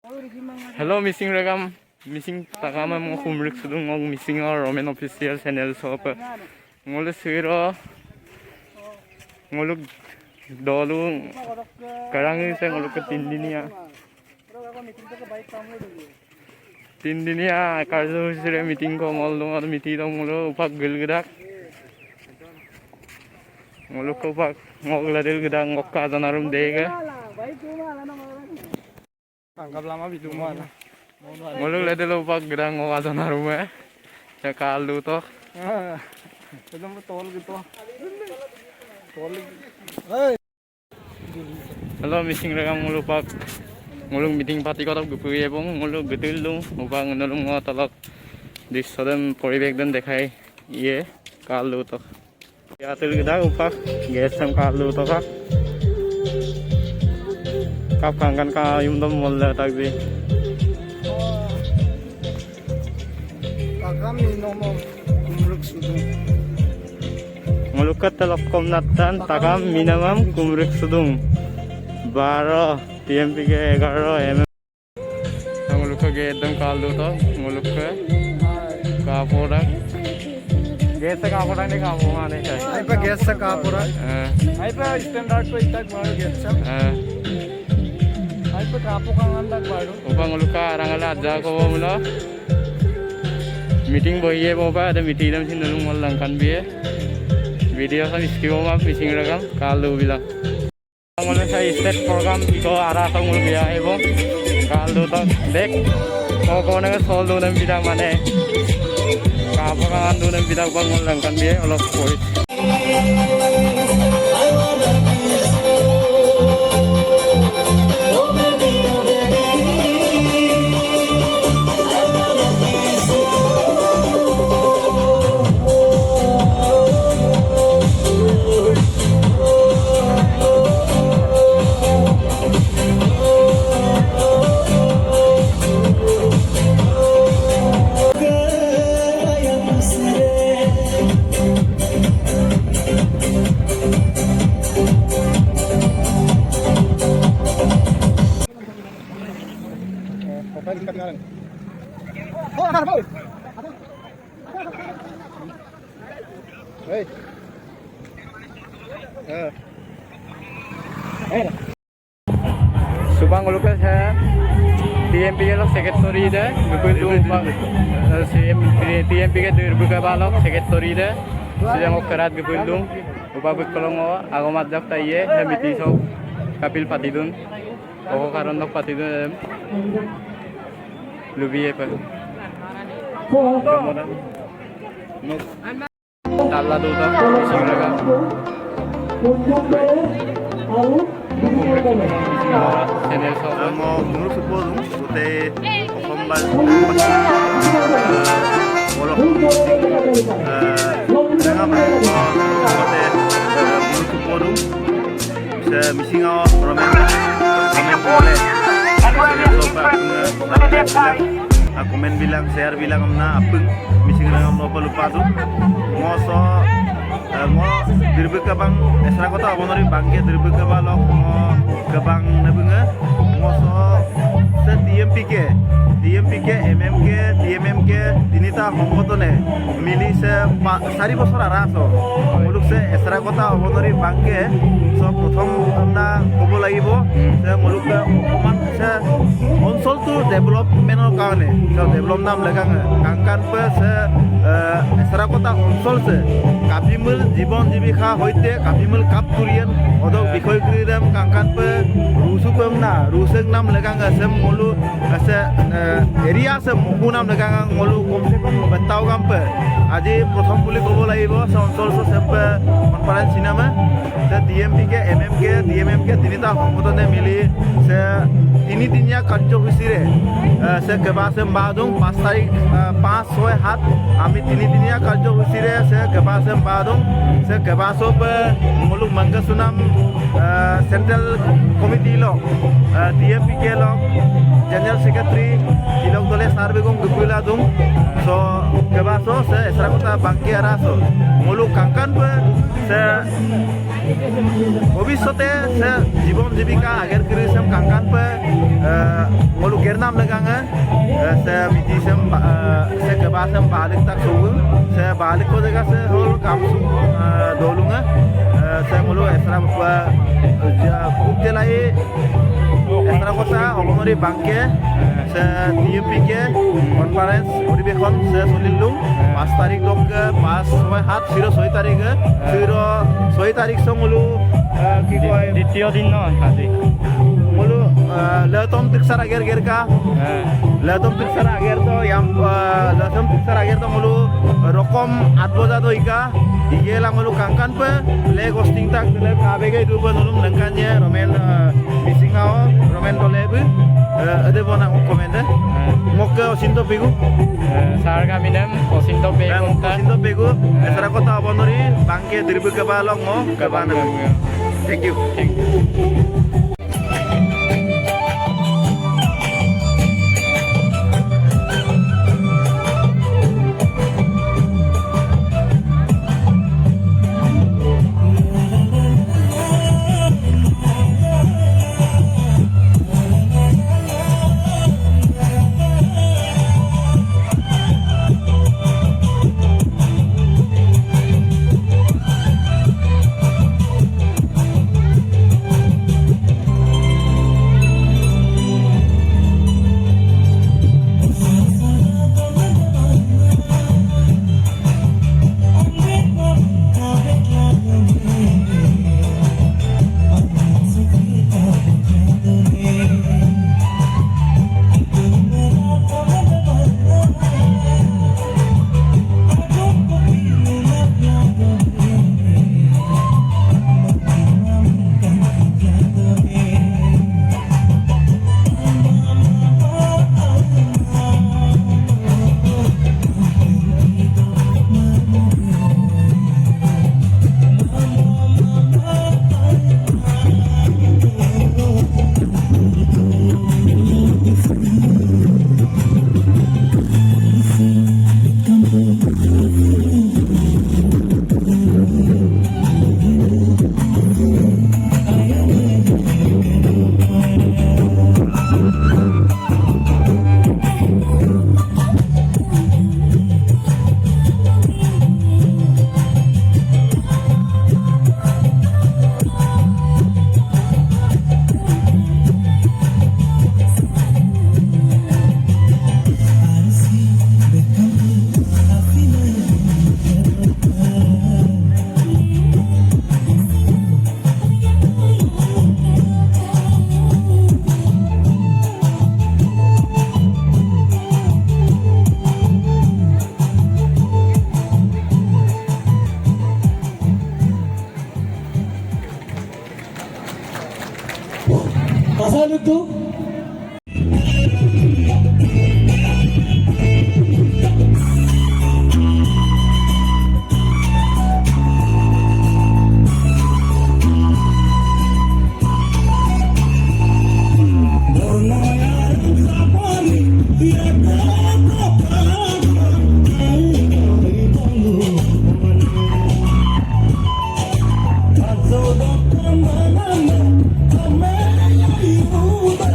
Hello, missing regam, missing takama mo kumrik sudung ngog missing or Roman official channel so pa ngol siro ngoluk dolu karang se ngoluk ke tin dinia karjo sire meeting ko ngol dong ar meeting dong ngolo upak gel gedak ngoluk ko upak ngog ladel gedak ngok ka janarum dega Tangkap lama bidu mana? Ngolok lede lo pak gedang ngawatan rumah. Cakal lu toh. Itu betul gitu. Halo missing rekam ngolok pak. Ngolok meeting party kota gupuye bong ngolok getul lu. Upang ngolok ngotalok. Di sodem পরিবেশ den dekhai. Iye kal lu toh. Ya tul gedang upak gesam kal lu toh. Kap kangen ka yung dom molla tagbi. Kagam inomo kumruk sudung. Ngolukat telekom natan takam minimum kumruk sudung. 12 TMP ke 11 mm. Ngolukka ge edam kalu to ngolukka kapora. Gesa kapora ne kapoma ne kai. Ai pa gas sa kapura. Ai pa standard to itak maru gas sa. Ai pa kapo kang andak maru. Upang ngolukka arangala adja ko mula. Meeting boye boba ada meeting dam sin nulung molang kan biye. Video kan iskiwo ma fishing rakam kalu bilang. Ngoluk saya set program iko arah ka ngol biya ebo. Kalu to dek. Ko na sol do nam bilang mane. Kapo kang andu nam bilang bang molang kan biye olok polis. Subang ngolukka saya TMP ke lok secretary de gupulung bang TMP ke dirbuka balok secretary de sedang okerat gupulung upabuk kolongo agomat jak taiye hamiti so kapil patidun oko karon dok patidun lubiye pa talla do ta singraga channel so mo kumruk supodum ute okombal olok dengan ute kumruk supodum se misingaw romen boleh komen bilang share bilang amna apeng missing rangam no lupa tu ngoso ngo dirbuka bang esra kota abonori bangke dirbuka balok ngo kebang nebunga ngoso se TMP ke TMM ke dinita hongkotone mili se sari bosor araso muluk se esra kota abonori bangke so prothom amna kobo lagibo se muluk oman se অঞ্চল to development karone so develop nam lagang kangkan pe se esra kota অঞ্চল se kapimul জীবন জীবিকা হইতে kapimul kap kurian odok bikoy kriram kangkan pe rusupem na ruseng nam lagang se molu se area se mohu nam lagang molu komse kom betau kampe aji prothom puli kobo laibo se অঞ্চল se sempe conference cinema se DMP ke MM ke DMM ke tinita hongkotone mili se ini dinya কার্যসূচী রে সে কেবাসেম বাদুং 5 তারিখ 5 6 7 আমি তিনি দিনিয়া কার্যসূচী রে সে কেবাসেম বাদুং সে কেবাসব মুলুক মঙ্গসুনাম central committee lock DMP কে lock general secretary ইলক দলে সার্বেগম গুপুলা দুং so কেবাসো সে এসরাকতা বাকি আরাসো মুলুক কাঙ্কান pay সে ভবিষ্যতে সে জীবন জীবিকা আগের কৃষম কাঙ্কান পে মুলুক Vietnam legangan saya miti saya ke bahasa balik tak suhu saya balik ko jaga saya hol kamsu dolunga saya mulu esra bukti lai esra kota omonori bangke saya tiupike conference poribekhon saya solilung 5 tarik dok ke 5 hat 6 tarik ke 6 tarik songulu ki koi দ্বিতীয় দিন ন আজি mulu letom tiksar ager ka letom tiksar ager to yang letom tiksar ager to mulu rokom atboja to ika igela mulu kangkan pe le ghosting tak le kabege du pe nulum lengkanya romen misingao romen to lebu ade bona komende mokke osinto pegu sir কামিনেম Achinta পেগুন্তা osinto pegu esra kota abonori bangke dirbu ke balong mo ke bana thank you Kasal itu Aku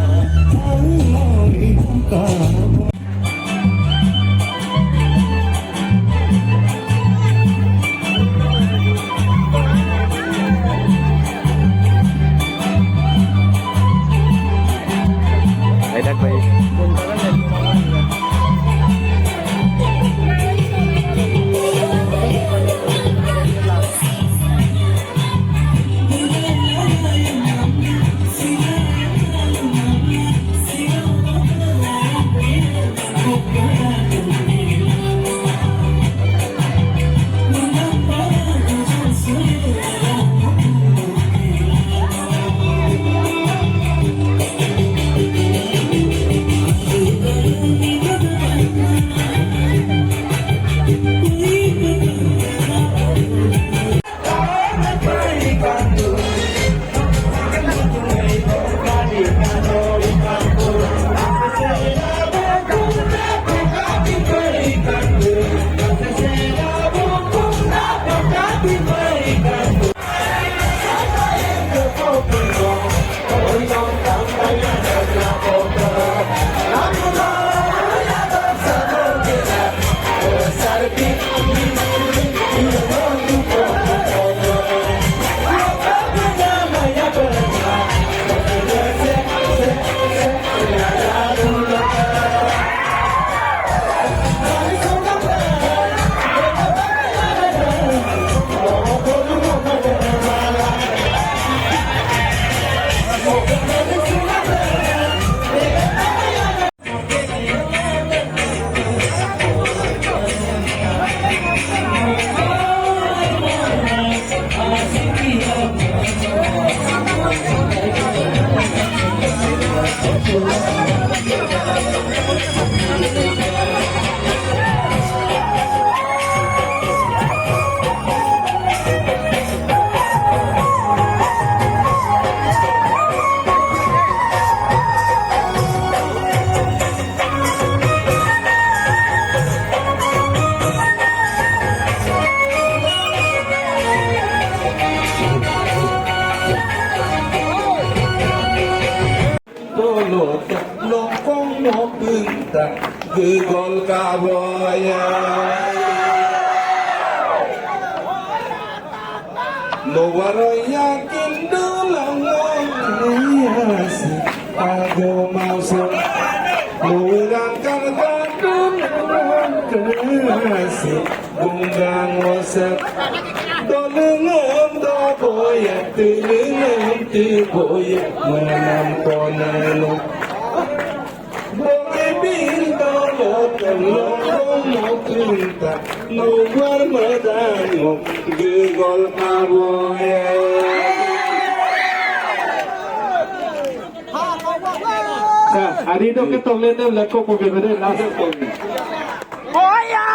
Gol kaboya lo waroya kindulang yasi ago mauso lo wirangkan kadun kasi gungang wasak dolengem do boya tulengem tu boya menamponelo luar medango gegol kaboya hari itu kita lihat leko ko bebe langsung ko boya